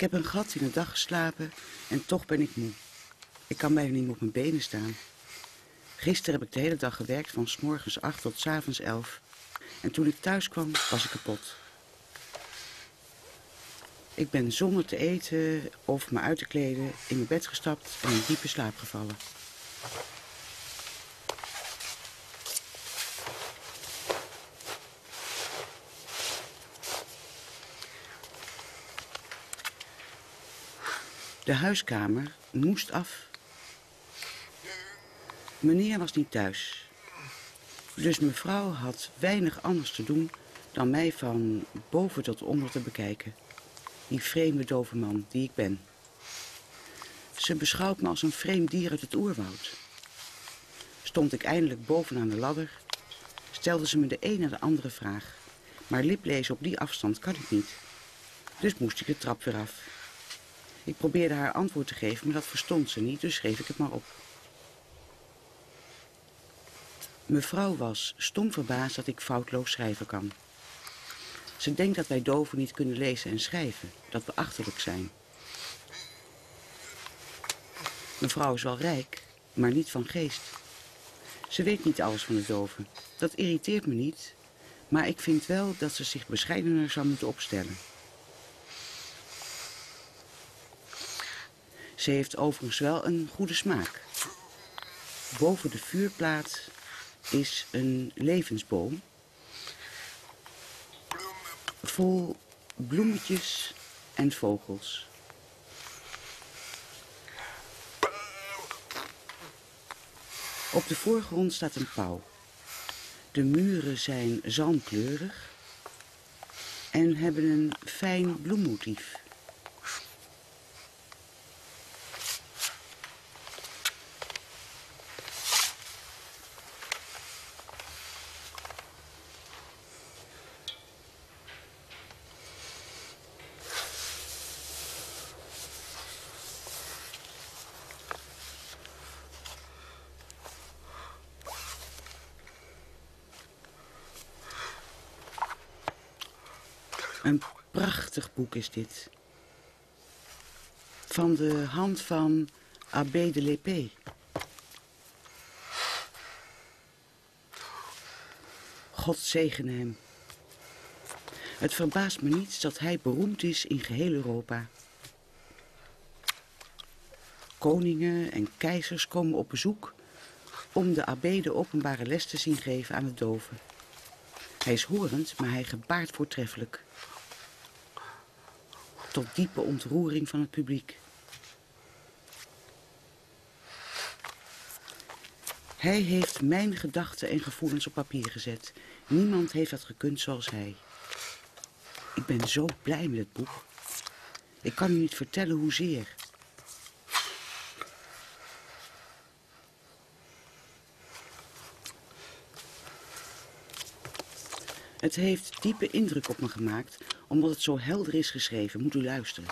Ik heb een gat in de dag geslapen en toch ben ik moe. Ik kan bijna niet meer op mijn benen staan. Gisteren heb ik de hele dag gewerkt van 's morgens 8 tot 's avonds 11. En toen ik thuis kwam, was ik kapot. Ik ben zonder te eten of me uit te kleden in mijn bed gestapt en in diepe slaap gevallen. De huiskamer moest af. Meneer was niet thuis. Dus mevrouw had weinig anders te doen dan mij van boven tot onder te bekijken. Die vreemde dove man die ik ben. Ze beschouwt me als een vreemd dier uit het oerwoud. Stond ik eindelijk bovenaan de ladder, stelde ze me de een na de andere vraag. Maar liplezen op die afstand kan ik niet. Dus moest ik de trap weer af. Ik probeerde haar antwoord te geven, maar dat verstond ze niet, dus schreef ik het maar op. Mevrouw was stom verbaasd dat ik foutloos schrijven kan. Ze denkt dat wij doven niet kunnen lezen en schrijven, dat we achterlijk zijn. Mevrouw is wel rijk, maar niet van geest. Ze weet niet alles van de doven. Dat irriteert me niet, maar ik vind wel dat ze zich bescheidener zou moeten opstellen. Ze heeft overigens wel een goede smaak. Boven de vuurplaat is een levensboom vol bloemetjes en vogels. Op de voorgrond staat een pauw. De muren zijn zalmkleurig en hebben een fijn bloemmotief. Een prachtig boek is dit. Van de hand van Abbé de Lépée. God zegene hem. Het verbaast me niets dat hij beroemd is in geheel Europa. Koningen en keizers komen op bezoek om de abbé de openbare les te zien geven aan de doven. Hij is horend, maar hij gebaart voortreffelijk. Tot diepe ontroering van het publiek. Hij heeft mijn gedachten en gevoelens op papier gezet. Niemand heeft dat gekund zoals hij. Ik ben zo blij met het boek. Ik kan u niet vertellen hoezeer. Het heeft diepe indruk op me gemaakt, omdat het zo helder is geschreven. Moet u luisteren.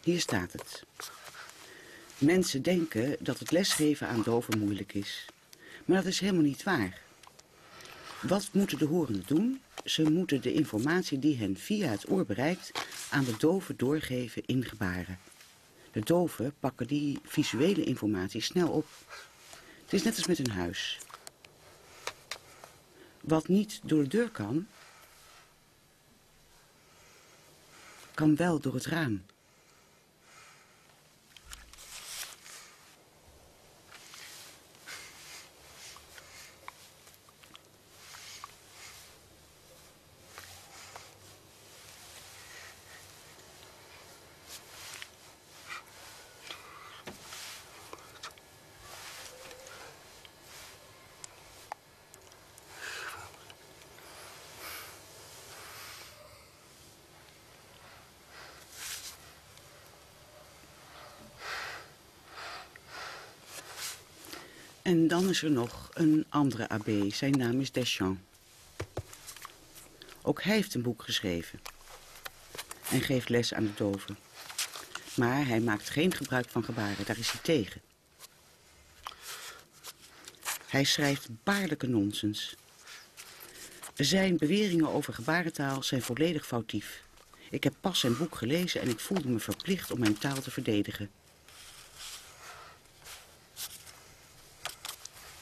Hier staat het. Mensen denken dat het lesgeven aan doven moeilijk is. Maar dat is helemaal niet waar. Wat moeten de horenden doen? Ze moeten de informatie die hen via het oor bereikt aan de doven doorgeven in gebaren. De doven pakken die visuele informatie snel op. Het is net als met een huis. Wat niet door de deur kan wel door het raam. En dan is er nog een andere abbé. Zijn naam is Deschamps. Ook hij heeft een boek geschreven. En geeft les aan de doven. Maar hij maakt geen gebruik van gebaren. Daar is hij tegen. Hij schrijft baarlijke nonsens. Zijn beweringen over gebarentaal zijn volledig foutief. Ik heb pas zijn boek gelezen en ik voelde me verplicht om mijn taal te verdedigen.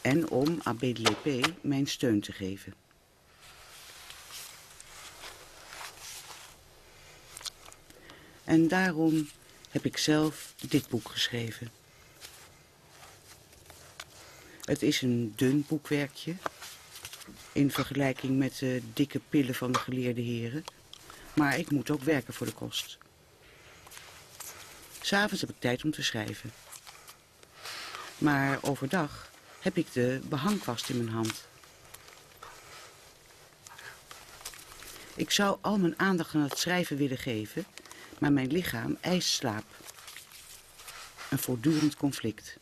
En om Abbé de Lépée mijn steun te geven. En daarom heb ik zelf dit boek geschreven. Het is een dun boekwerkje, in vergelijking met de dikke pillen van de geleerde heren. Maar ik moet ook werken voor de kost. 'S Avonds heb ik tijd om te schrijven. Maar overdag heb ik de behangkwast in mijn hand. Ik zou al mijn aandacht aan het schrijven willen geven, maar mijn lichaam eist slaap. Een voortdurend conflict.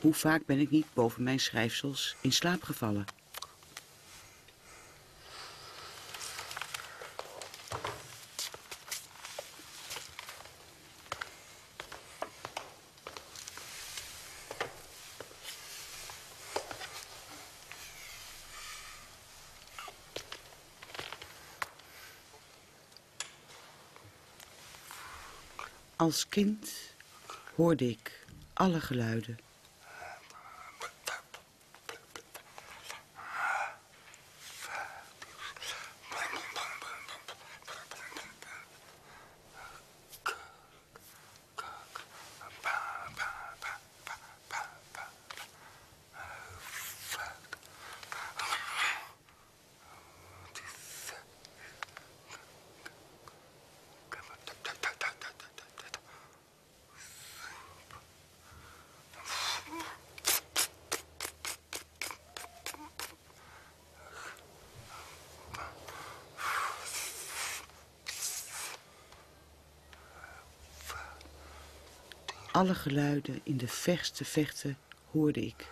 Hoe vaak ben ik niet boven mijn schrijfsels in slaap gevallen? Als kind hoorde ik alle geluiden. Alle geluiden in de verste verte hoorde ik.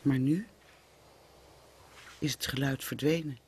Maar nu is het geluid verdwenen.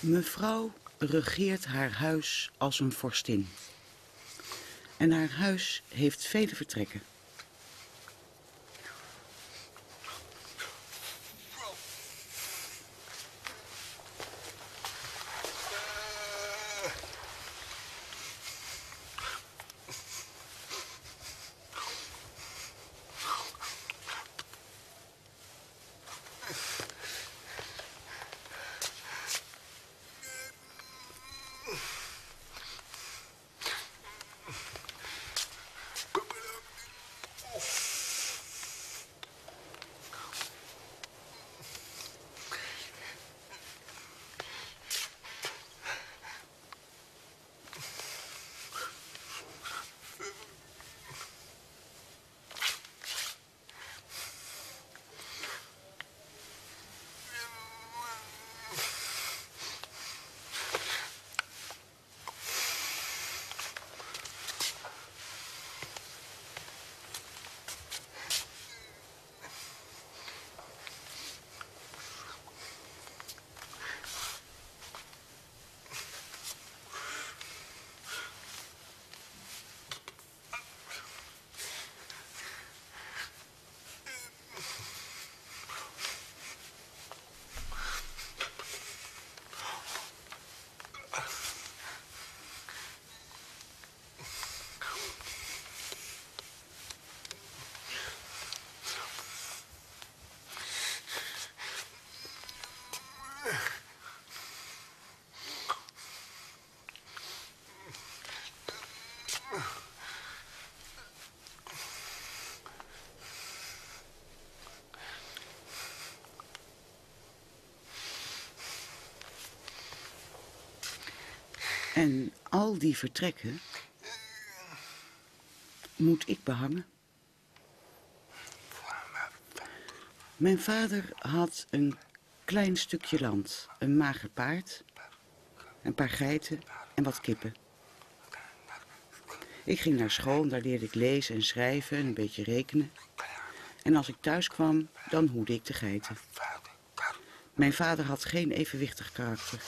Mevrouw regeert haar huis als een vorstin. En haar huis heeft vele vertrekken. En al die vertrekken moet ik behangen. Mijn vader had een klein stukje land, een mager paard, een paar geiten en wat kippen. Ik ging naar school en daar leerde ik lezen en schrijven en een beetje rekenen. En als ik thuis kwam, dan hoedde ik de geiten. Mijn vader had geen evenwichtig karakter.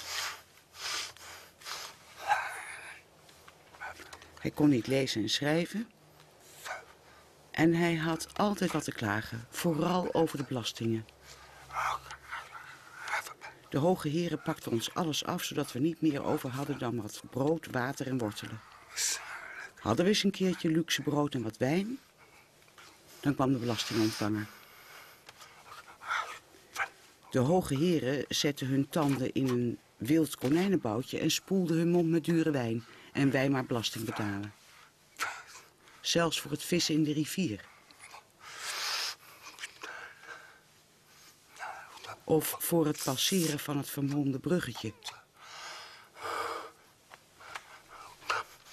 Hij kon niet lezen en schrijven. En hij had altijd wat te klagen, vooral over de belastingen. De hoge heren pakten ons alles af, zodat we niet meer over hadden dan wat brood, water en wortelen. Hadden we eens een keertje luxe brood en wat wijn, dan kwam de belastingontvanger. De hoge heren zetten hun tanden in een wild konijnenboutje en spoelden hun mond met dure wijn en wij maar belasting betalen. Zelfs voor het vissen in de rivier. Of voor het passeren van het vermolmde bruggetje.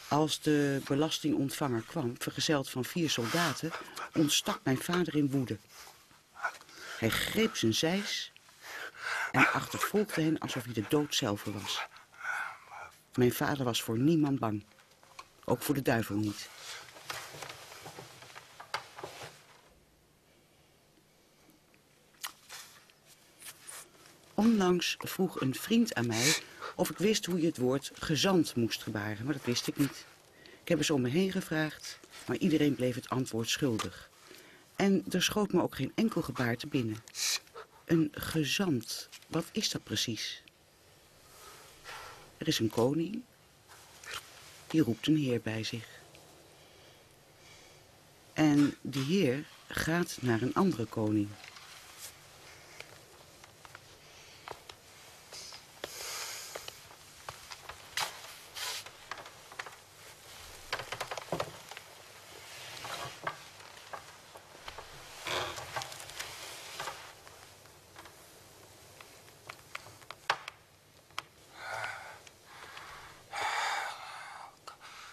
Als de belastingontvanger kwam, vergezeld van 4 soldaten, ontstak mijn vader in woede. Hij greep zijn zeis en achtervolgde hen alsof hij de dood zelf was. Mijn vader was voor niemand bang. Ook voor de duivel niet. Onlangs vroeg een vriend aan mij of ik wist hoe je het woord gezant moest gebaren, maar dat wist ik niet. Ik heb eens om me heen gevraagd, maar iedereen bleef het antwoord schuldig. En er schoot me ook geen enkel gebaar te binnen. Een gezant, wat is dat precies? Er is een koning, die roept een heer bij zich. En die heer gaat naar een andere koning.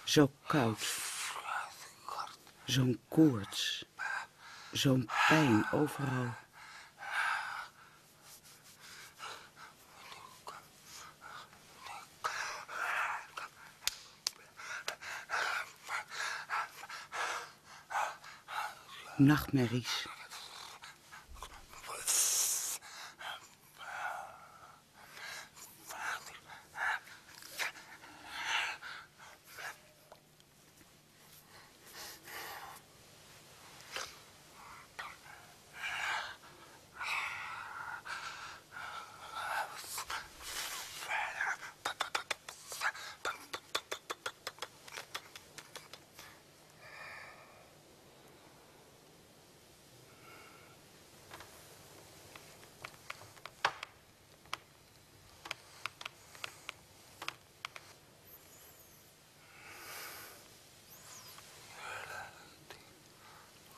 Zo koud, zo'n koorts, zo'n pijn overal. Nachtmerries.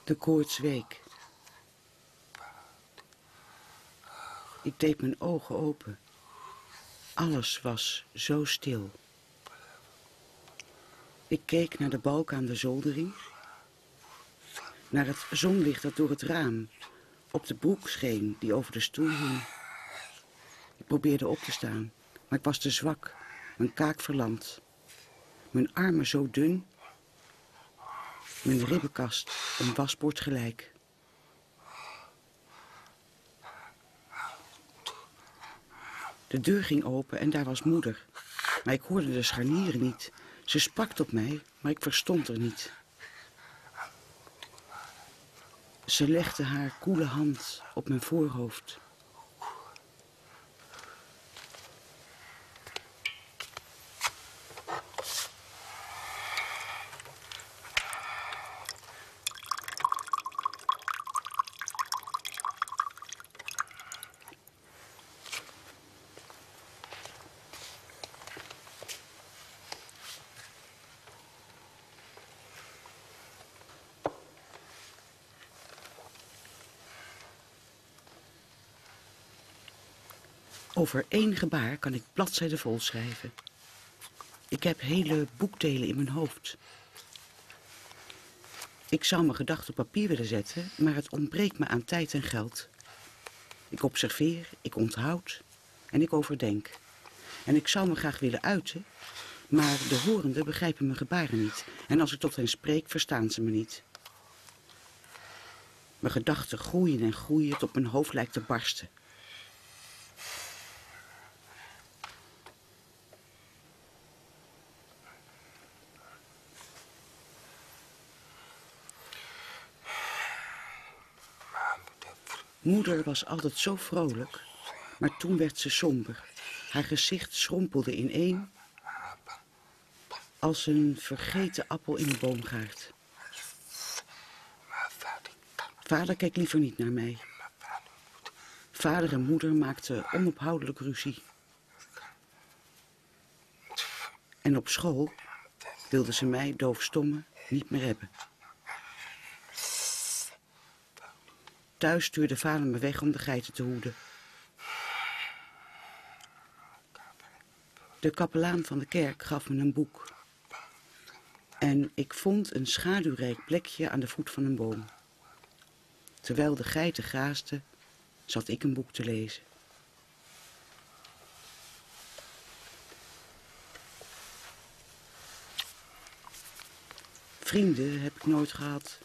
De koorts week. Ik deed mijn ogen open. Alles was zo stil. Ik keek naar de balk aan de zoldering. Naar het zonlicht dat door het raam op de broek scheen die over de stoel hing. Ik probeerde op te staan, maar ik was te zwak. Mijn kaak verlamd. Mijn armen zo dun. Mijn ribbenkast een wasbord gelijk. De deur ging open en daar was moeder. Maar ik hoorde de scharnieren niet. Ze sprak tot mij, maar ik verstond er niet. Ze legde haar koele hand op mijn voorhoofd. Over 1 gebaar kan ik bladzijden vol schrijven. Ik Ik heb hele boekdelen in mijn hoofd. Ik zou mijn gedachten op papier willen zetten, maar het ontbreekt me aan tijd en geld. Ik observeer, ik onthoud en ik overdenk. En ik zou me graag willen uiten, maar de horenden begrijpen mijn gebaren niet. En als ik tot hen spreek, verstaan ze me niet. Mijn gedachten groeien en groeien tot mijn hoofd lijkt te barsten. Moeder was altijd zo vrolijk, maar toen werd ze somber. Haar gezicht schrompelde ineen als een vergeten appel in een boomgaard. Vader keek liever niet naar mij. Vader en moeder maakten onophoudelijk ruzie. En op school wilden ze mij, doofstomme, niet meer hebben. Thuis stuurde vader me weg om de geiten te hoeden. De kapelaan van de kerk gaf me een boek. En ik vond een schaduwrijk plekje aan de voet van een boom. Terwijl de geiten graasden, zat ik een boek te lezen. Vrienden heb ik nooit gehad.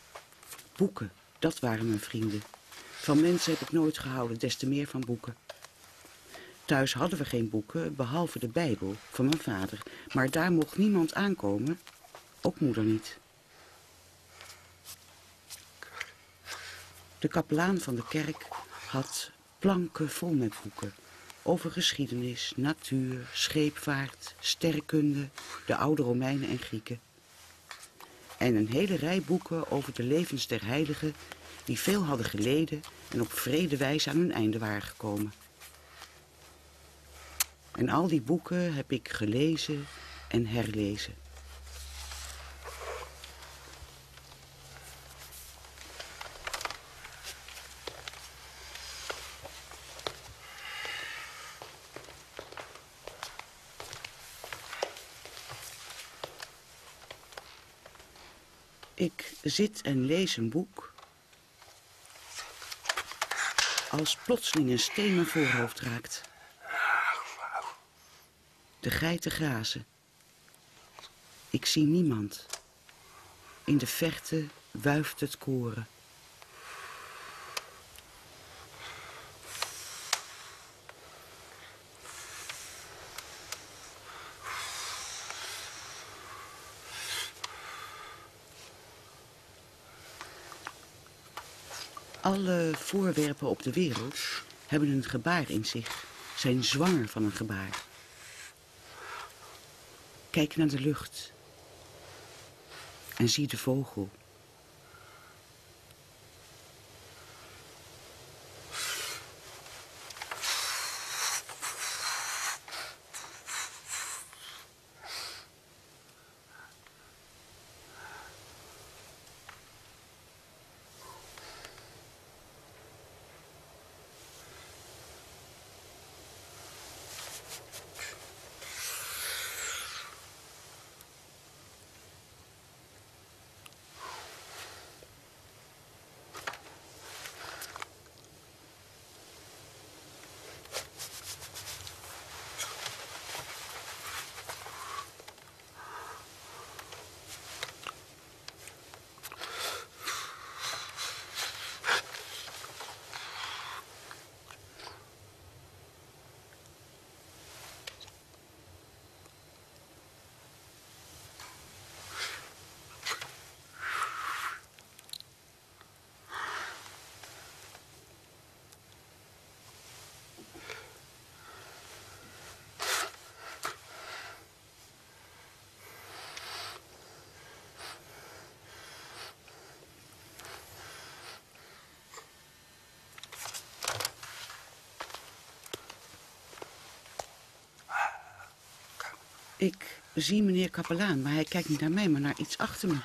Boeken, dat waren mijn vrienden. Van mensen heb ik nooit gehouden, des te meer van boeken. Thuis hadden we geen boeken, behalve de Bijbel van mijn vader. Maar daar mocht niemand aankomen, ook moeder niet. De kapelaan van de kerk had planken vol met boeken. Over geschiedenis, natuur, scheepvaart, sterrenkunde, de oude Romeinen en Grieken. En een hele rij boeken over de levens der heiligen die veel hadden geleden en op wrede wijze aan hun einde waren gekomen. En al die boeken heb ik gelezen en herlezen. Ik zit en lees een boek als plotseling een steen mijn voorhoofd raakt. De geiten grazen. Ik zie niemand. In de verte wuift het koren. Alle voorwerpen op de wereld hebben een gebaar in zich, zijn zwanger van een gebaar. Kijk naar de lucht en zie de vogel. Ik zie meneer kapelaan, maar hij kijkt niet naar mij, maar naar iets achter me.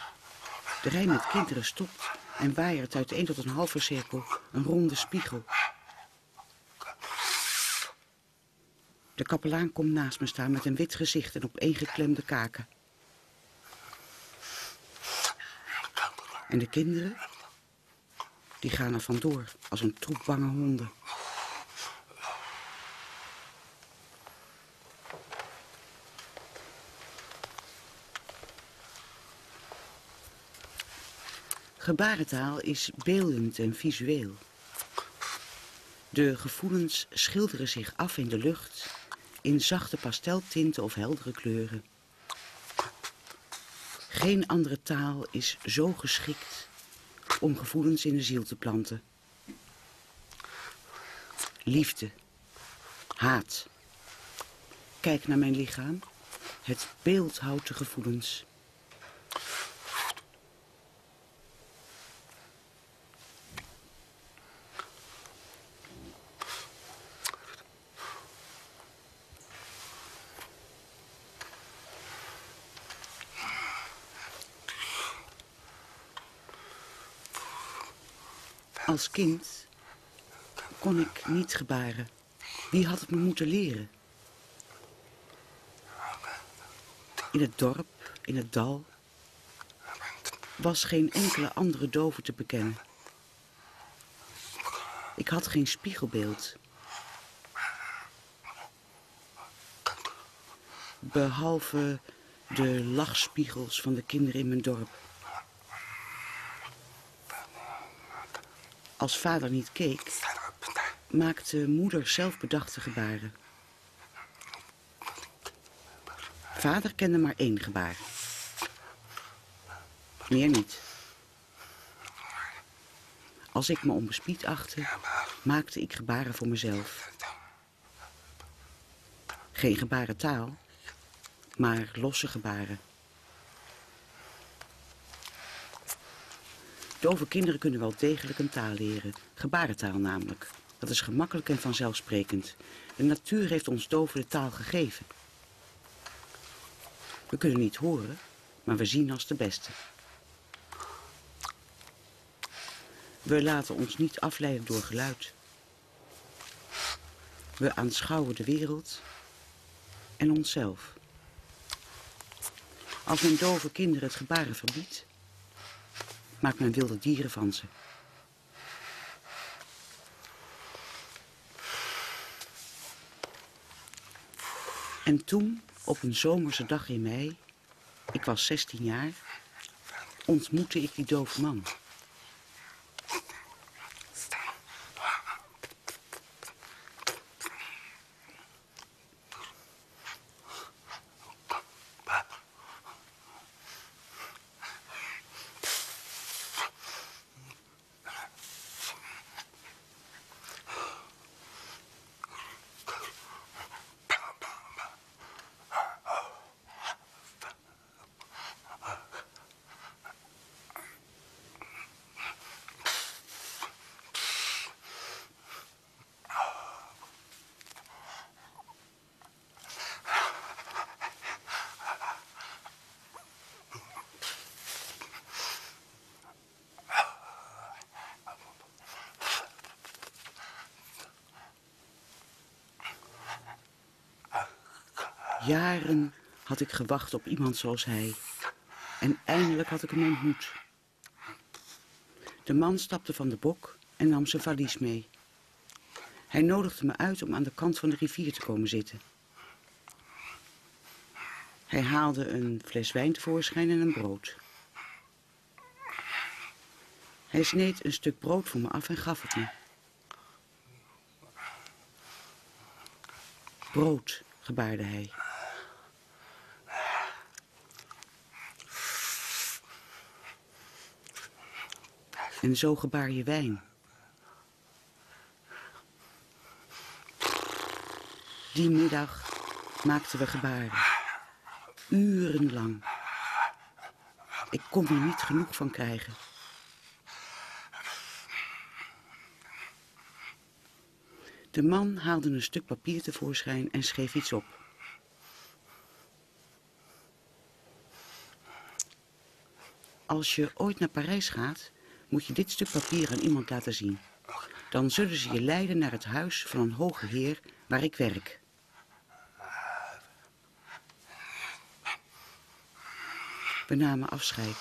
De rij met kinderen stopt en waaiert uiteen tot een halve cirkel, een ronde spiegel. De kapelaan komt naast me staan met een wit gezicht en opeengeklemde kaken. En de kinderen, die gaan er vandoor als een troep bange honden. Gebarentaal is beeldend en visueel. De gevoelens schilderen zich af in de lucht, in zachte pasteltinten of heldere kleuren. Geen andere taal is zo geschikt om gevoelens in de ziel te planten. Liefde, haat. Kijk naar mijn lichaam. Het beeldhoudt de gevoelens. Als kind kon ik niet gebaren. Wie had het me moeten leren? In het dorp, in het dal, was geen enkele andere dove te bekennen. Ik had geen spiegelbeeld. Behalve de lachspiegels van de kinderen in mijn dorp. Als vader niet keek, maakte moeder zelfbedachte gebaren. Vader kende maar 1 gebaar. Meer niet. Als ik me onbespied achtte, maakte ik gebaren voor mezelf. Geen gebarentaal, maar losse gebaren. Dove kinderen kunnen wel degelijk een taal leren, gebarentaal namelijk. Dat is gemakkelijk en vanzelfsprekend. De natuur heeft ons doven de taal gegeven. We kunnen niet horen, maar we zien als de beste. We laten ons niet afleiden door geluid. We aanschouwen de wereld en onszelf. Als men dove kinderen het gebaren verbiedt, maakt men wilde dieren van ze. En toen, op een zomerse dag in mei, ik was 16 jaar, ontmoette ik die dove man. Jaren had ik gewacht op iemand zoals hij. En eindelijk had ik hem ontmoet. De man stapte van de bok en nam zijn valies mee. Hij nodigde me uit om aan de kant van de rivier te komen zitten. Hij haalde een fles wijn tevoorschijn en een brood. Hij sneed een stuk brood voor me af en gaf het me. Brood, gebaarde hij. En zo gebaar je wijn. Die middag maakten we gebaren. Urenlang. Ik kon er niet genoeg van krijgen. De man haalde een stuk papier tevoorschijn en schreef iets op. Als je ooit naar Parijs gaat, moet je dit stuk papier aan iemand laten zien. Dan zullen ze je leiden naar het huis van een hoge heer waar ik werk. We namen afscheid.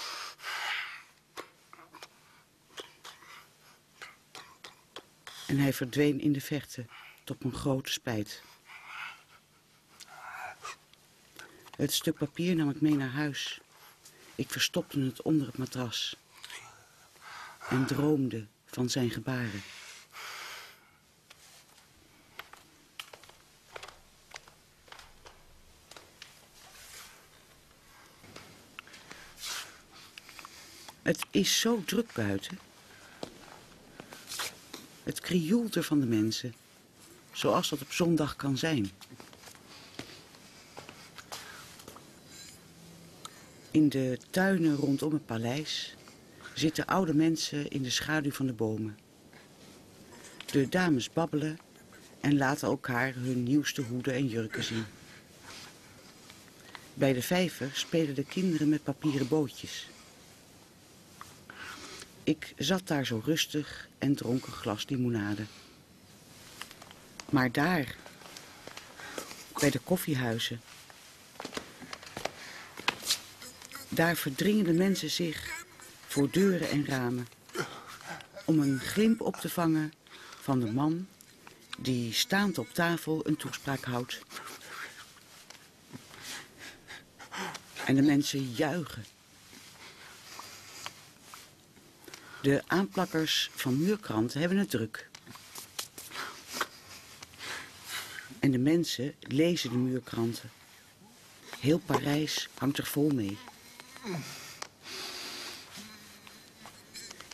En hij verdween in de verte, tot mijn grote spijt. Het stuk papier nam ik mee naar huis. Ik verstopte het onder het matras. En droomde van zijn gebaren. Het is zo druk buiten. Het krioelt er van de mensen, zoals dat op zondag kan zijn. In de tuinen rondom het paleis zitten oude mensen in de schaduw van de bomen. De dames babbelen en laten elkaar hun nieuwste hoeden en jurken zien. Bij de vijver spelen de kinderen met papieren bootjes. Ik zat daar zo rustig en dronk een glas limonade. Maar daar, bij de koffiehuizen, daar verdringen de mensen zich voor deuren en ramen om een glimp op te vangen van de man die staand op tafel een toespraak houdt. En de mensen juichen. De aanplakkers van muurkranten hebben het druk. En de mensen lezen de muurkranten. Heel Parijs hangt er vol mee.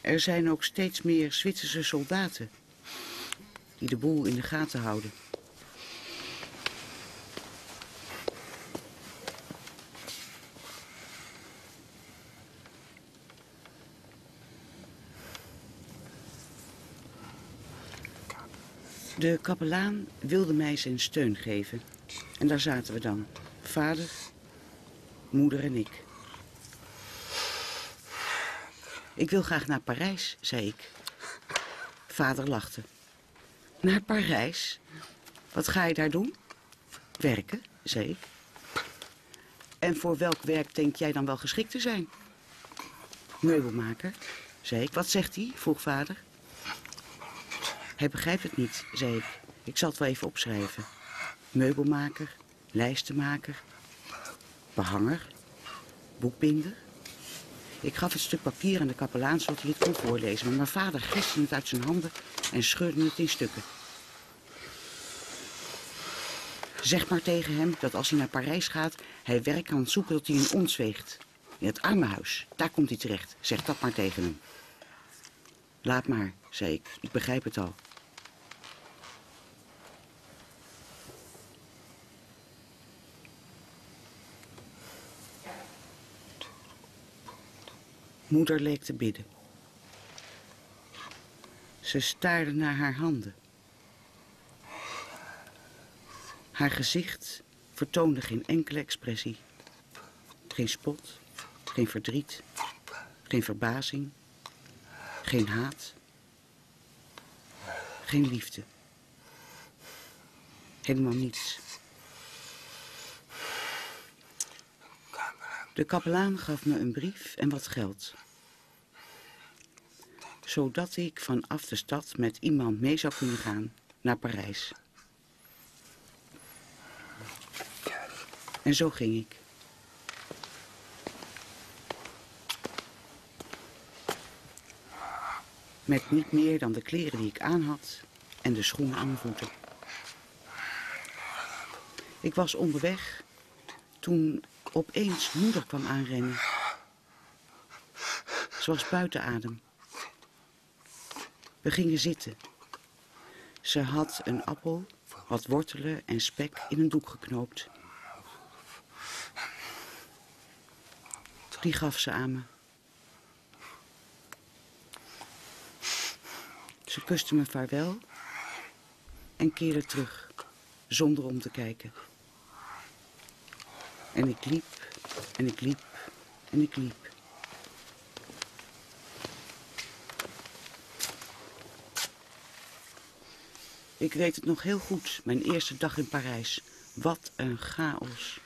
Er zijn ook steeds meer Zwitserse soldaten die de boel in de gaten houden. De kapelaan wilde mij zijn steun geven. En daar zaten we dan. Vader, moeder en ik. Ik wil graag naar Parijs, zei ik. Vader lachte. Naar Parijs? Wat ga je daar doen? Werken, zei ik. En voor welk werk denk jij dan wel geschikt te zijn? Meubelmaker, zei ik. Wat zegt hij? Vroeg vader. Hij begrijpt het niet, zei ik. Ik zal het wel even opschrijven. Meubelmaker, lijstenmaker, behanger, boekbinder. Ik gaf het stuk papier aan de kapelaan zodat hij het kon voorlezen. Maar mijn vader giste het uit zijn handen en scheurde het in stukken. Zeg maar tegen hem dat als hij naar Parijs gaat, hij werk kan zoeken dat hij in ons weegt. In het armenhuis, daar komt hij terecht. Zeg dat maar tegen hem. Laat maar, zei ik. Ik begrijp het al. Moeder leek te bidden. Ze staarde naar haar handen. Haar gezicht vertoonde geen enkele expressie. Geen spot, geen verdriet, geen verbazing, geen haat, geen liefde. Helemaal niets. De kapelaan gaf me een brief en wat geld. Zodat ik vanaf de stad met iemand mee zou kunnen gaan naar Parijs. En zo ging ik. Met niet meer dan de kleren die ik aan had en de schoenen aan mijn voeten. Ik was onderweg toen opeens moeder kwam aanrennen. Ze was buiten adem. We gingen zitten. Ze had een appel, wat wortelen en spek in een doek geknoopt. Die gaf ze aan me. Ze kuste me vaarwel en keerde terug, zonder om te kijken. En ik liep, en ik liep, en ik liep. Ik weet het nog heel goed, mijn eerste dag in Parijs. Wat een chaos.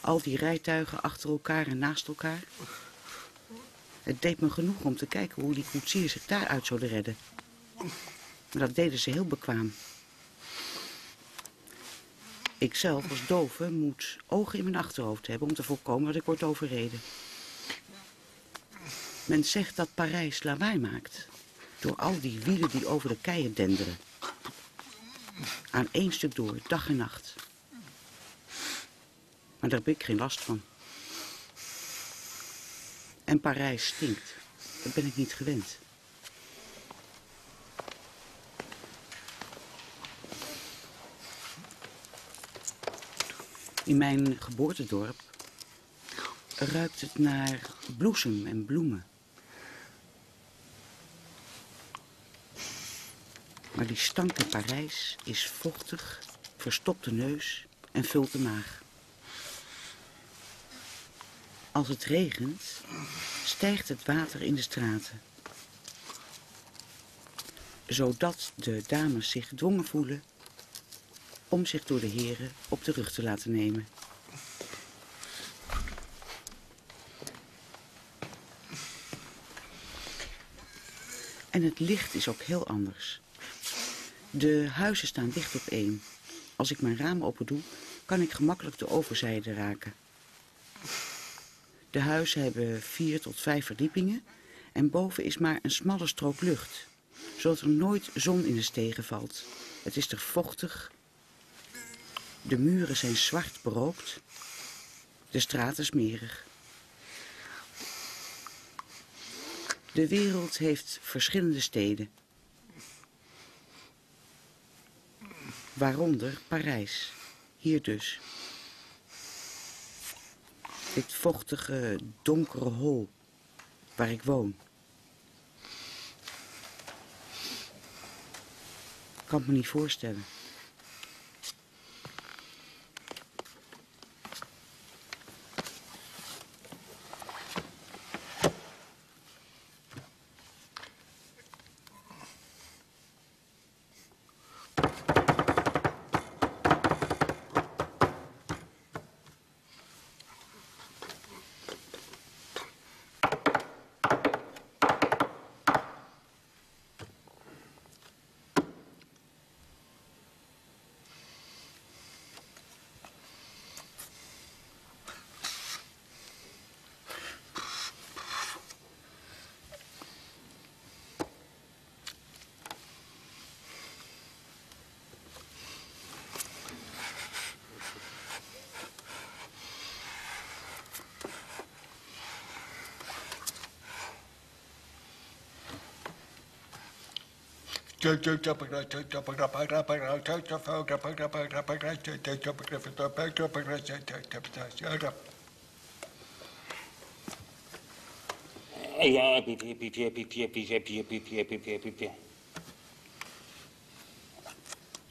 Al die rijtuigen achter elkaar en naast elkaar. Het deed me genoeg om te kijken hoe die koetsiers zich daaruit zouden redden. Maar dat deden ze heel bekwaam. Ikzelf als dove moet ogen in mijn achterhoofd hebben om te voorkomen dat ik word overreden. Men zegt dat Parijs lawaai maakt door al die wielen die over de keien denderen. Aan één stuk door, dag en nacht. Maar daar heb ik geen last van. En Parijs stinkt. Dat ben ik niet gewend. In mijn geboortedorp ruikt het naar bloesem en bloemen. Maar die stank in Parijs is vochtig, verstopt de neus en vult de maag. Als het regent, stijgt het water in de straten. Zodat de dames zich gedwongen voelen om zich door de heren op de rug te laten nemen. En het licht is ook heel anders. De huizen staan dicht op één. Als ik mijn raam open doe, kan ik gemakkelijk de overzijde raken. De huizen hebben 4 tot 5 verdiepingen en boven is maar een smalle strook lucht, zodat er nooit zon in de stegen valt. Het is er vochtig, de muren zijn zwart berookt, de straten smerig. De wereld heeft verschillende steden, waaronder Parijs, hier dus. Dit vochtige, donkere hol waar ik woon. Ik kan het me niet voorstellen.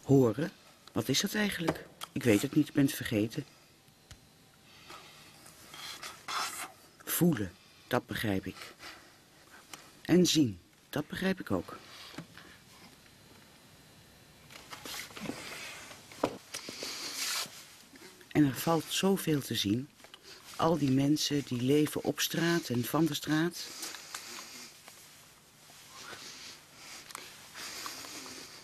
Horen? Wat is dat eigenlijk? Ik weet het niet, ik ben het vergeten. Voelen, dat begrijp ik. En zien, dat begrijp ik ook. En er valt zoveel te zien. Al die mensen die leven op straat en van de straat.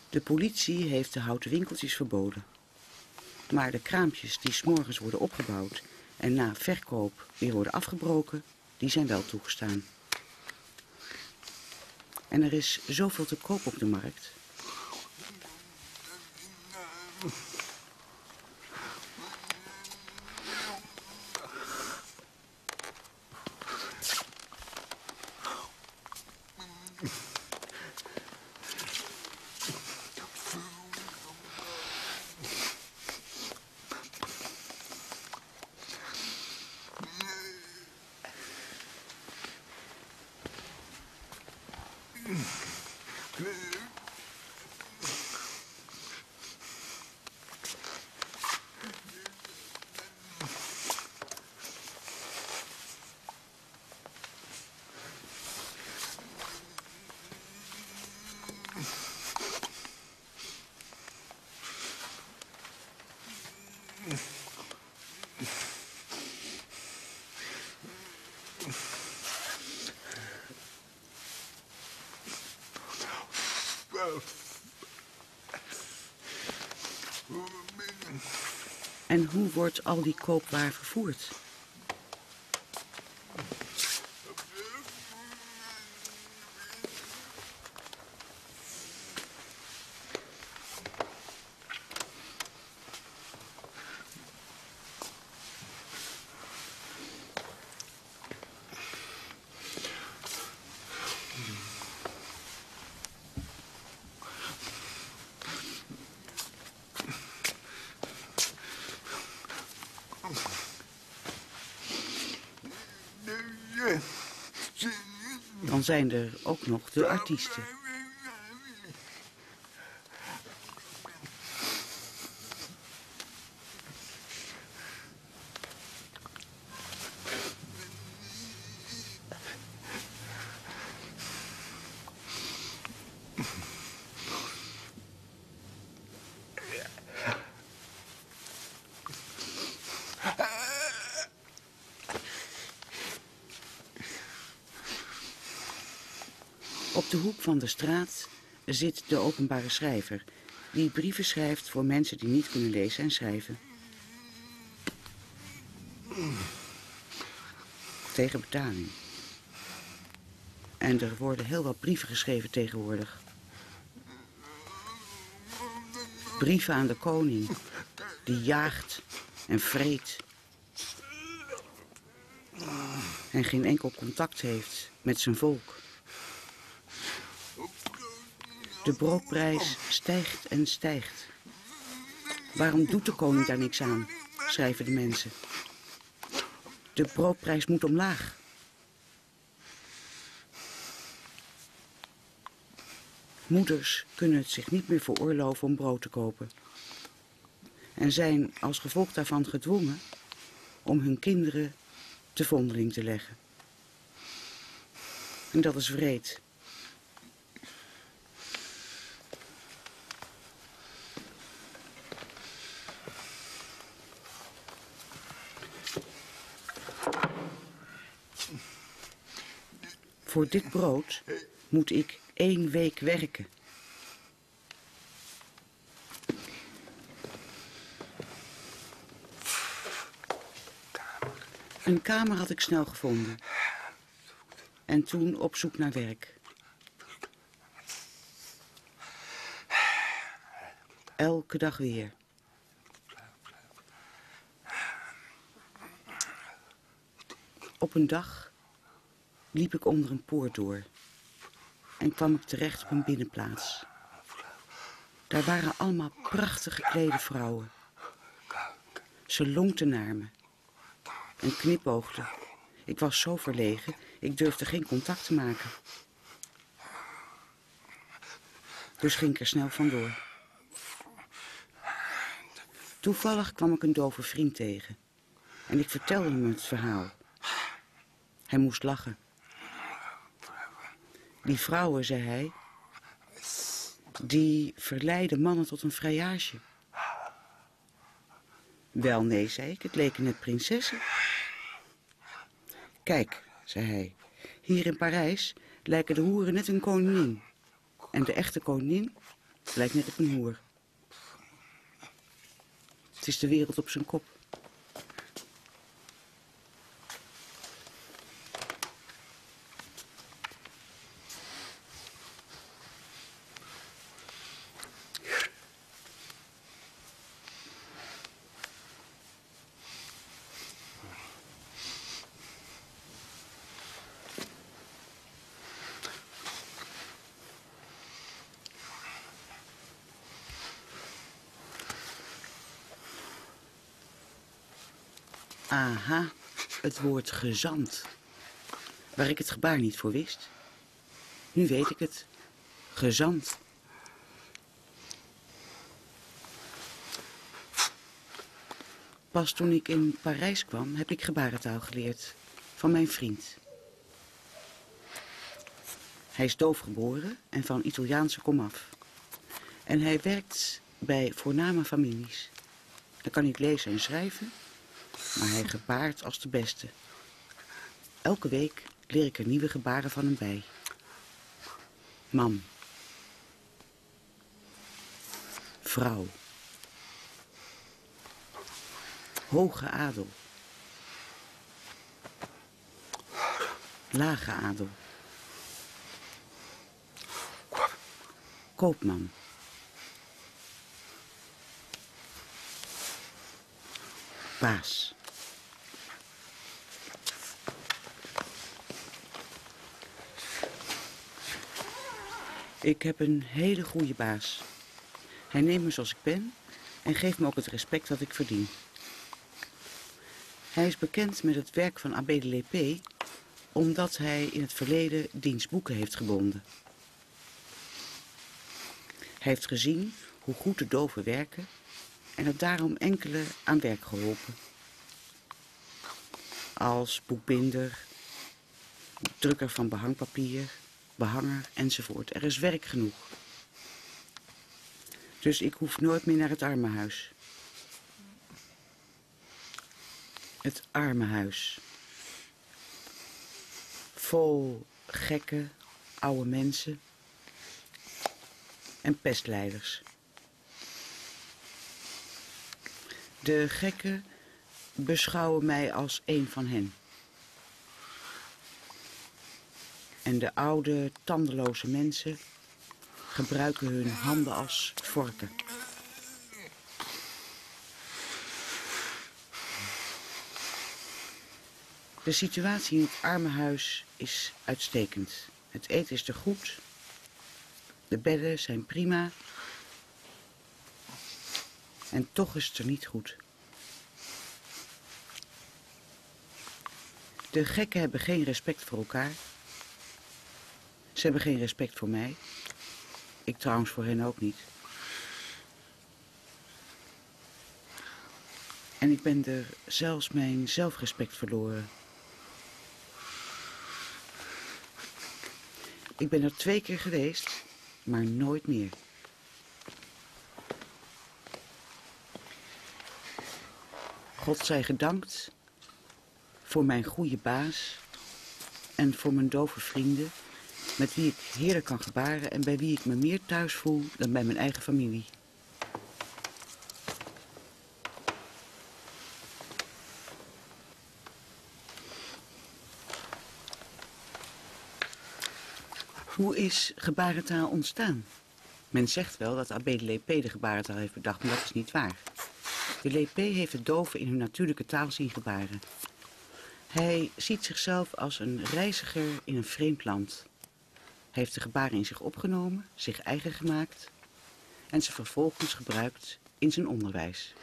De politie heeft de houten winkeltjes verboden. Maar de kraampjes die 's morgens worden opgebouwd en na verkoop weer worden afgebroken, die zijn wel toegestaan. En er is zoveel te koop op de markt. En hoe wordt al die koopwaar vervoerd? Dan zijn er ook nog de artiesten. Op de hoek van de straat zit de openbare schrijver, die brieven schrijft voor mensen die niet kunnen lezen en schrijven. Tegen betaling. En er worden heel wat brieven geschreven tegenwoordig. Brieven aan de koning, die jaagt en vreet. En geen enkel contact heeft met zijn volk. De broodprijs stijgt en stijgt. Waarom doet de koning daar niks aan, schrijven de mensen. De broodprijs moet omlaag. Moeders kunnen het zich niet meer veroorloven om brood te kopen. En zijn als gevolg daarvan gedwongen om hun kinderen te vondeling te leggen. En dat is wreed. Voor dit brood moet ik 1 week werken. Een kamer had ik snel gevonden. En toen op zoek naar werk. Elke dag weer. Op een dag liep ik onder een poort door en kwam ik terecht op een binnenplaats. Daar waren allemaal prachtig geklede vrouwen. Ze lonkten naar me en knipoogden. Ik was zo verlegen, ik durfde geen contact te maken. Dus ging ik er snel vandoor. Toevallig kwam ik een dove vriend tegen en ik vertelde hem het verhaal. Hij moest lachen. Die vrouwen, zei hij, die verleiden mannen tot een vrijage. Wel, nee, zei ik, het leken net prinsessen. Kijk, zei hij, hier in Parijs lijken de hoeren net een koningin. En de echte koningin lijkt net op een hoer. Het is de wereld op zijn kop. Aha, het woord gezant. Waar ik het gebaar niet voor wist. Nu weet ik het. Gezant. Pas toen ik in Parijs kwam, heb ik gebarentaal geleerd. Van mijn vriend. Hij is doof geboren en van Italiaanse komaf. En hij werkt bij voorname families. Hij kan niet lezen en schrijven, maar hij gebaart als de beste. Elke week leer ik er nieuwe gebaren van hem bij. Man. Vrouw. Hoge adel. Lage adel. Koopman. Baas. Ik heb een hele goede baas. Hij neemt me zoals ik ben en geeft me ook het respect dat ik verdien. Hij is bekend met het werk van Abbé de Lépée omdat hij in het verleden diens boeken heeft gebonden. Hij heeft gezien hoe goed de doven werken en heeft daarom enkele aan werk geholpen. Als boekbinder, drukker van behangpapier, behanger enzovoort. Er is werk genoeg. Dus ik hoef nooit meer naar het armenhuis. Het armenhuis. Vol gekke, oude mensen en pestlijders. De gekken beschouwen mij als een van hen. En de oude, tandeloze mensen gebruiken hun handen als vorken. De situatie in het armenhuis is uitstekend. Het eten is er goed. De bedden zijn prima. En toch is het er niet goed. De gekken hebben geen respect voor elkaar. Ze hebben geen respect voor mij. Ik trouwens voor hen ook niet. En ik ben er zelfs mijn zelfrespect verloren. Ik ben er 2 keer geweest, maar nooit meer. God zij gedankt voor mijn goede baas en voor mijn dove vrienden, met wie ik heerlijk kan gebaren en bij wie ik me meer thuis voel dan bij mijn eigen familie. Hoe is gebarentaal ontstaan? Men zegt wel dat Abbé de Lépée de gebarentaal heeft bedacht, maar dat is niet waar. De Lépée heeft de doven in hun natuurlijke taal zien gebaren. Hij ziet zichzelf als een reiziger in een vreemd land. Hij heeft de gebaren in zich opgenomen, zich eigen gemaakt en ze vervolgens gebruikt in zijn onderwijs.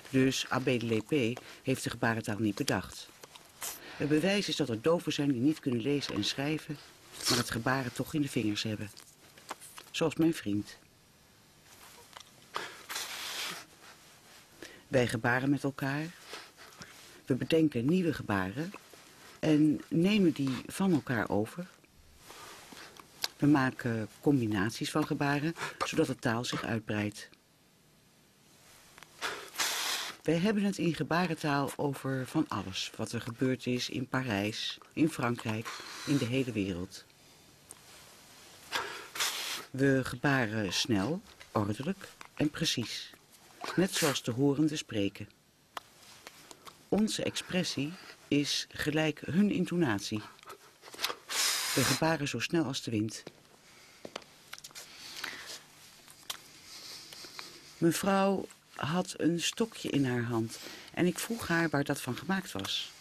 Dus Abbé de Lépée heeft de gebarentaal niet bedacht. Het bewijs is dat er doven zijn die niet kunnen lezen en schrijven, maar het gebaren toch in de vingers hebben. Zoals mijn vriend. Wij gebaren met elkaar. We bedenken nieuwe gebaren en nemen die van elkaar over. We maken combinaties van gebaren, zodat de taal zich uitbreidt. Wij hebben het in gebarentaal over van alles wat er gebeurd is in Parijs, in Frankrijk, in de hele wereld. We gebaren snel, ordelijk en precies, net zoals de horenden spreken. Onze expressie is gelijk hun intonatie. We gebaren zo snel als de wind. Mevrouw had een stokje in haar hand en ik vroeg haar waar dat van gemaakt was.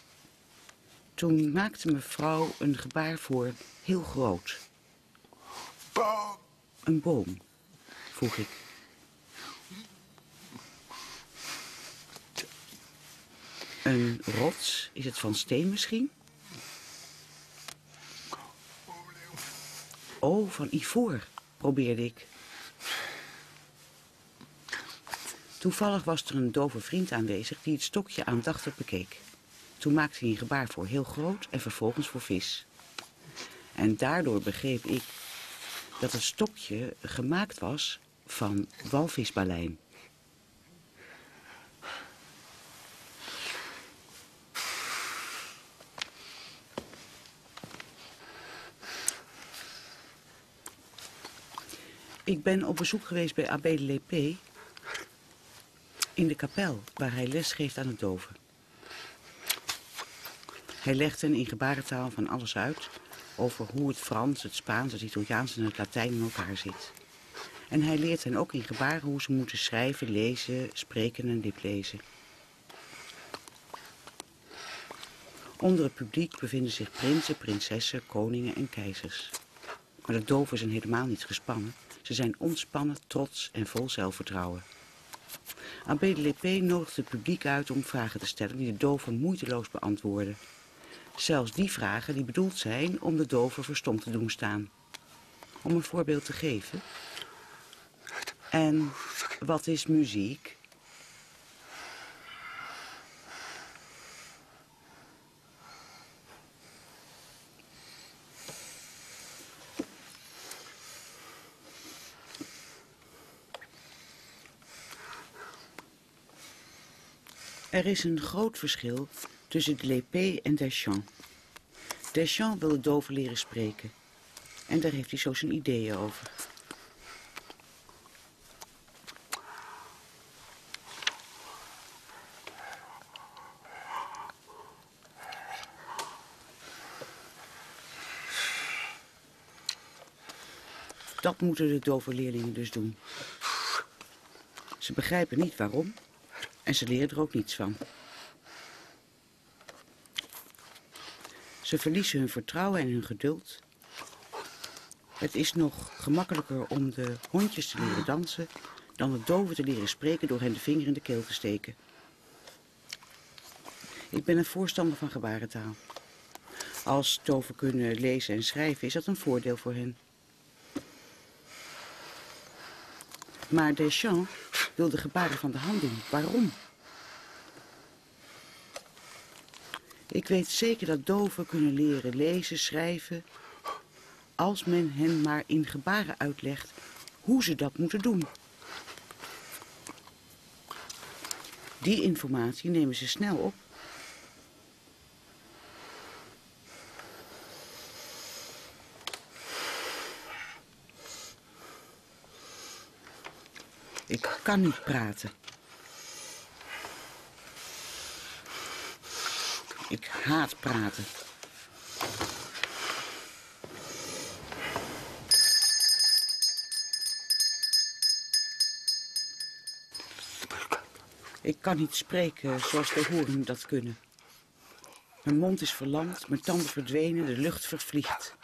Toen maakte mevrouw een gebaar voor heel groot. Boom. Een boom, vroeg ik. Een rots, is het van steen misschien? Oh, van ivoor, probeerde ik. Toevallig was er een dove vriend aanwezig die het stokje aandachtig bekeek. Toen maakte hij een gebaar voor heel groot en vervolgens voor vis. En daardoor begreep ik dat het stokje gemaakt was van walvisbalein. Ik ben op bezoek geweest bij Abbé de Lépée in de kapel waar hij les geeft aan het doven. Hij legt hen in gebarentaal van alles uit over hoe het Frans, het Spaans, het Italiaans en het Latijn in elkaar zit. En hij leert hen ook in gebaren hoe ze moeten schrijven, lezen, spreken en liplezen. Onder het publiek bevinden zich prinsen, prinsessen, koningen en keizers. Maar de doven zijn helemaal niet gespannen. Ze zijn ontspannen, trots en vol zelfvertrouwen. Abbé de Lépée nodigt het publiek uit om vragen te stellen die de doven moeiteloos beantwoorden. Zelfs die vragen die bedoeld zijn om de doven verstomd te doen staan. Om een voorbeeld te geven. En wat is muziek? Er is een groot verschil tussen de Lépée en Deschamps. Deschamps wil de doven leren spreken. En daar heeft hij zo zijn ideeën over. Dat moeten de dove leerlingen dus doen. Ze begrijpen niet waarom en ze leren er ook niets van. Ze verliezen hun vertrouwen en hun geduld. Het is nog gemakkelijker om de hondjes te leren dansen dan de doven te leren spreken door hen de vinger in de keel te steken. Ik ben een voorstander van gebarentaal. Als doven kunnen lezen en schrijven is dat een voordeel voor hen. Maar Deschamps wil de gebaren van de hand doen. Waarom? Ik weet zeker dat doven kunnen leren lezen, schrijven, als men hen maar in gebaren uitlegt hoe ze dat moeten doen. Die informatie nemen ze snel op. Ik kan niet praten. Ik haat praten. Ik kan niet spreken zoals de horen dat kunnen. Mijn mond is verlamd, mijn tanden verdwenen, de lucht vervliegt.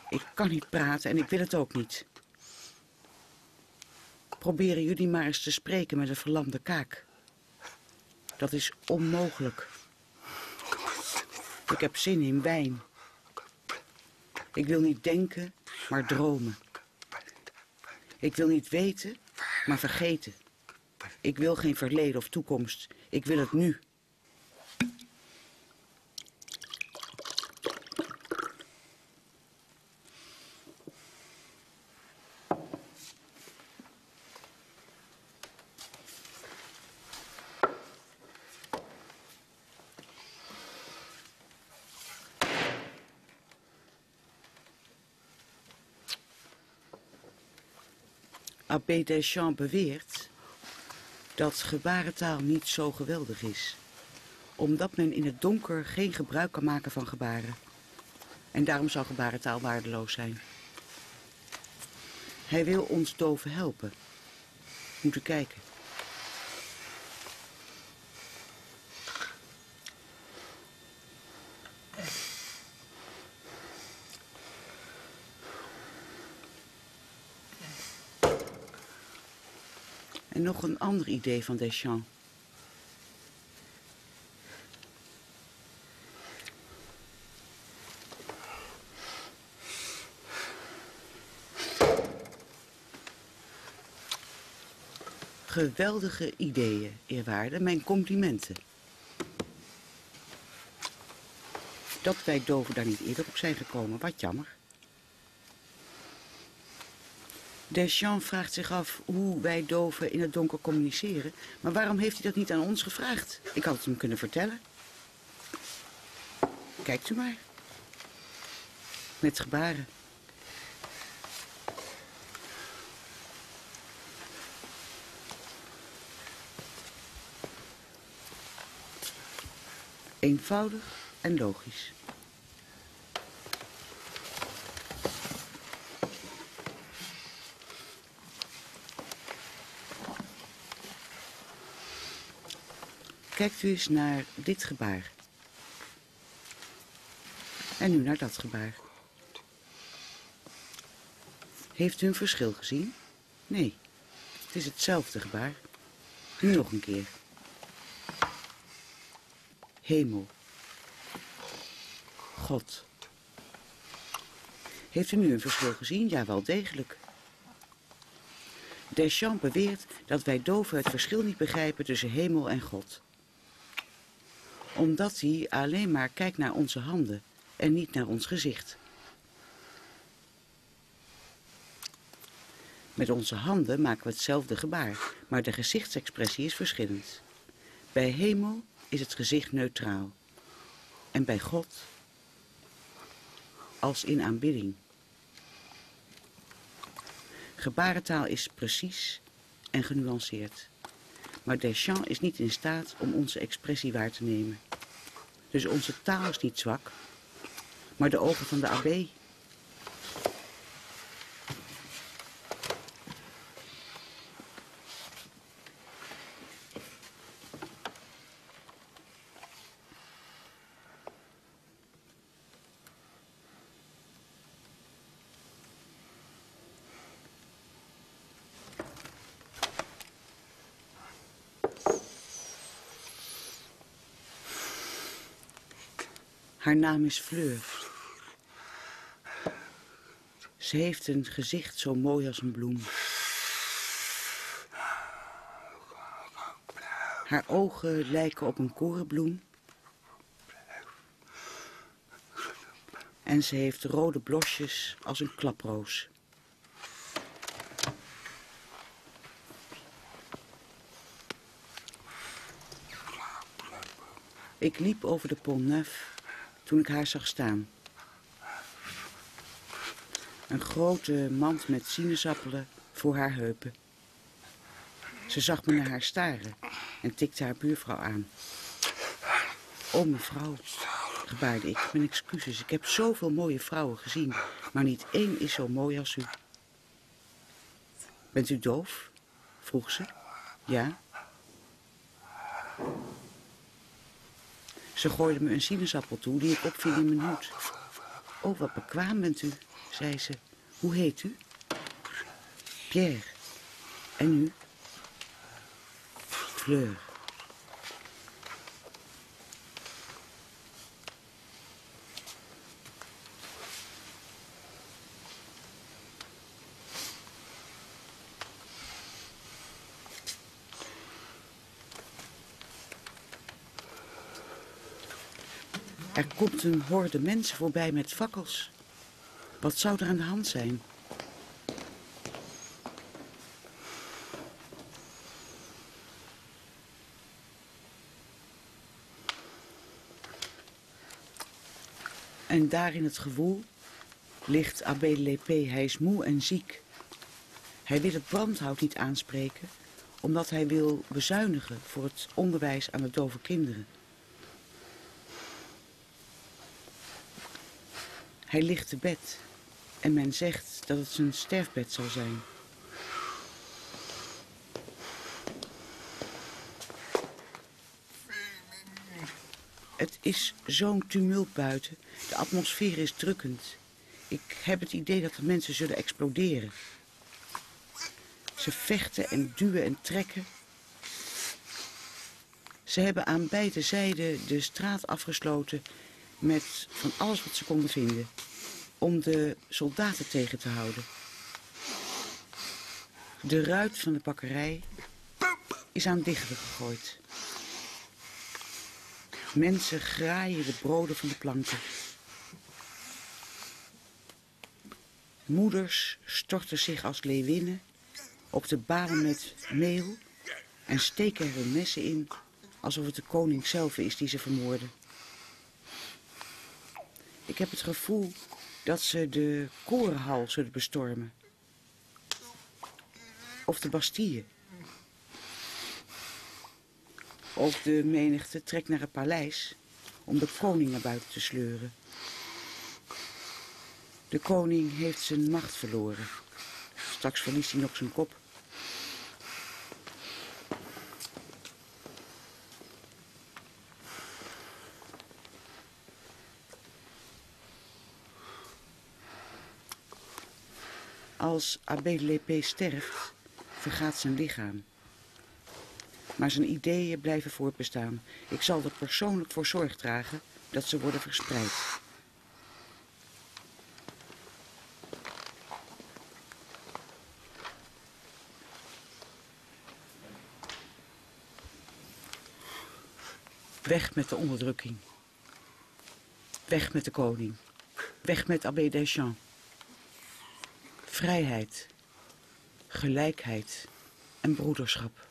Ik kan niet praten en ik wil het ook niet. Proberen jullie maar eens te spreken met een verlamde kaak. Dat is onmogelijk. Ik heb zin in wijn. Ik wil niet denken, maar dromen. Ik wil niet weten, maar vergeten. Ik wil geen verleden of toekomst. Ik wil het nu. Abbé Deschamps beweert dat gebarentaal niet zo geweldig is, omdat men in het donker geen gebruik kan maken van gebaren. En daarom zou gebarentaal waardeloos zijn. Hij wil ons doven helpen. Moeten kijken. En nog een ander idee van Deschamps. Geweldige ideeën, eerwaarde, mijn complimenten. Dat wij doven daar niet eerder op zijn gekomen, wat jammer. Deschamps vraagt zich af hoe wij doven in het donker communiceren. Maar waarom heeft hij dat niet aan ons gevraagd? Ik had het hem kunnen vertellen. Kijkt u maar. Met gebaren. Eenvoudig en logisch. Kijkt u eens naar dit gebaar. En nu naar dat gebaar. Heeft u een verschil gezien? Nee, het is hetzelfde gebaar. Nu nog een keer. Hemel. God. Heeft u nu een verschil gezien? Ja, wel degelijk. Deschamps beweert dat wij doven het verschil niet begrijpen tussen hemel en God. Omdat hij alleen maar kijkt naar onze handen en niet naar ons gezicht. Met onze handen maken we hetzelfde gebaar, maar de gezichtsexpressie is verschillend. Bij hemel is het gezicht neutraal en bij God als in aanbidding. Gebarentaal is precies en genuanceerd, maar Deschamps is niet in staat om onze expressie waar te nemen. Dus onze taal is niet zwak, maar de ogen van de abbé. Haar naam is Fleur. Ze heeft een gezicht zo mooi als een bloem. Haar ogen lijken op een korenbloem. En ze heeft rode blosjes als een klaproos. Ik liep over de Pont Neuf toen ik haar zag staan. Een grote mand met sinaasappelen voor haar heupen. Ze zag me naar haar staren en tikte haar buurvrouw aan. O mevrouw, gebaarde ik, mijn excuses. Ik heb zoveel mooie vrouwen gezien, maar niet één is zo mooi als u. Bent u doof? Vroeg ze. Ja. Ze gooide me een sinaasappel toe die ik opving in mijn hoed. Oh, wat bekwaam bent u, zei ze. Hoe heet u? Pierre. En u? Fleur. Er komt een horde mensen voorbij met fakkels. Wat zou er aan de hand zijn? En daar in het gewoel ligt Abbé Lépée. Hij is moe en ziek. Hij wil het brandhout niet aanspreken, omdat hij wil bezuinigen voor het onderwijs aan de dove kinderen. Hij ligt te bed en men zegt dat het zijn sterfbed zal zijn. Het is zo'n tumult buiten. De atmosfeer is drukkend. Ik heb het idee dat de mensen zullen exploderen. Ze vechten en duwen en trekken. Ze hebben aan beide zijden de straat afgesloten met van alles wat ze konden vinden, om de soldaten tegen te houden. De ruit van de bakkerij is aan dichten gegooid. Mensen graaien de broden van de planken. Moeders storten zich als leeuwinnen op de balen met meel en steken er hun messen in, alsof het de koning zelf is die ze vermoorden. Ik heb het gevoel dat ze de korenhal zullen bestormen. Of de Bastille. Of de menigte trekt naar het paleis om de koning naar buiten te sleuren. De koning heeft zijn macht verloren. Straks verliest hij nog zijn kop. Als Abbé de Lépée sterft, vergaat zijn lichaam. Maar zijn ideeën blijven voortbestaan. Ik zal er persoonlijk voor zorg dragen dat ze worden verspreid. Weg met de onderdrukking. Weg met de koning. Weg met Abbé Deschamps. Vrijheid, gelijkheid en broederschap.